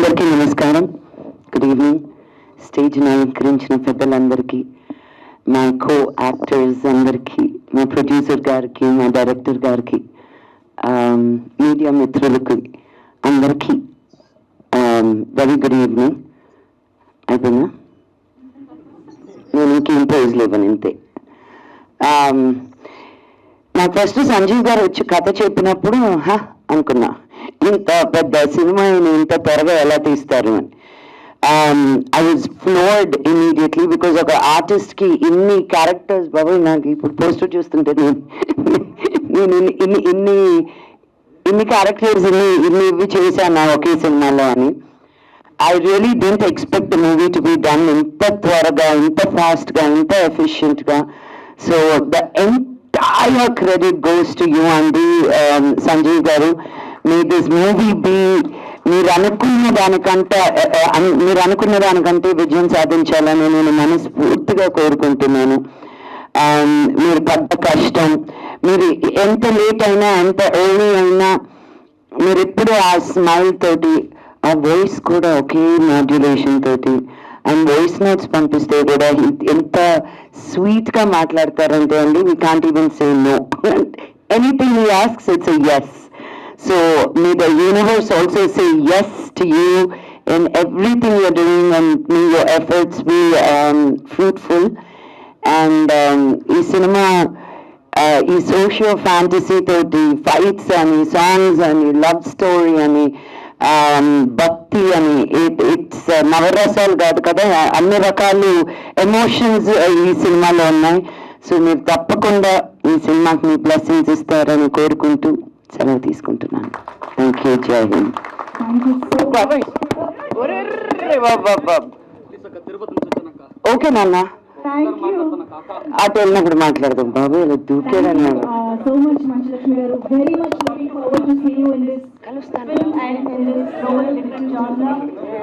అందరికీ నమస్కారం. Good evening. స్టేజ్ని అలంకరించిన పెద్దలందరికీ, మా కో యాక్టర్స్ అందరికీ, మా ప్రొడ్యూసర్ గారికి, మా డైరెక్టర్ గారికి, మీడియా మిత్రులకి అందరికీ వెరీ గుడ్ ఈవినింగ్. అయిపోయిందా? నేను ఇంకేం ప్రైజ్ లేవని అంతే. నాకు ఫస్ట్ సంజీవ్ గారు వచ్చి కథ చెప్పినప్పుడు అనుకున్నా, ఇంత పెద్ద సినిమా ఇంత త్వరగా ఎలా తీస్తారు అని. I was floored immediately because ఒక ఆర్టిస్ట్కి ఇన్ని క్యారెక్టర్స్, బాబాయ్ నాకు ఇప్పుడు పోస్టర్ చూస్తుంటే నేను ఇన్ని క్యారెక్టర్స్ ఇవి చేశాను ఒకే సినిమాలో అని. I really don't expect the movie to be done ఇంత త్వరగా, ఇంత ఫాస్ట్గా, ఇంత ఎఫిషియెంట్గా. So the entire credit goes to you and Sanjeev garu. May this movie be మీరు అనుకున్న దానికంటే విజయం సాధించాలని నేను మనస్ఫూర్తిగా కోరుకుంటున్నాను. మీరు పడ్డ కష్టం, మీరు ఎంత లేట్ అయినా, ఎంత ఎర్లీ అయినా, మీరు ఎప్పుడు ఆ స్మైల్ తోటి, ఆ వాయిస్ కూడా ఒకే మాడ్యులేషన్ తోటి, అండ్ వాయిస్ నోట్స్ పంపిస్తే కూడా ఎంత స్వీట్గా మాట్లాడతారంటే అండి, we can't even say no. Anything he asks it's a yes. So may the universe also say yes to you in everything you're doing, and may your efforts be fruitful. And ఈ cinema ఈ socio fantasy తోటి fights అని, songs అని, love story అని, భక్తి అని, it's నవరసాలు కాదు కదా, అన్ని రకాలు ఎమోషన్స్ ఈ సినిమాలో ఉన్నాయి. సో మీరు తప్పకుండా ఈ సినిమాకి మీ బ్లెస్సింగ్స్ ఇస్తారని కోరుకుంటూ సెలవు తీసుకుంటున్నాను. Thank you. జై హింద్. ఓకే నాన్న, అటు వెళ్ళినప్పుడు మాట్లాడదాం. బాబు ఇలా దూకేదన్నారు. So much Manchulakshmi garu, very much looking forward to see you in this film and in this role, different genre.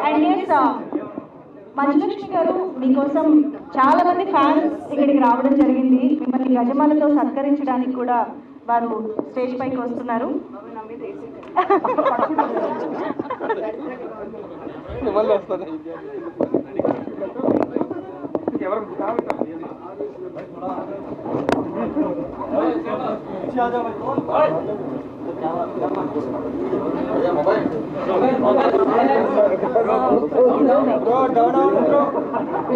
And yes, Manchulakshmi garu, మీకోసం చాలా మంది ఫ్యాన్స్ ఇక్కడికి రావడం జరిగింది. మిమ్మల్ని గజమాలతో సత్కరించడానికి కూడా వారు స్టేజ్ పైకి వస్తున్నారు.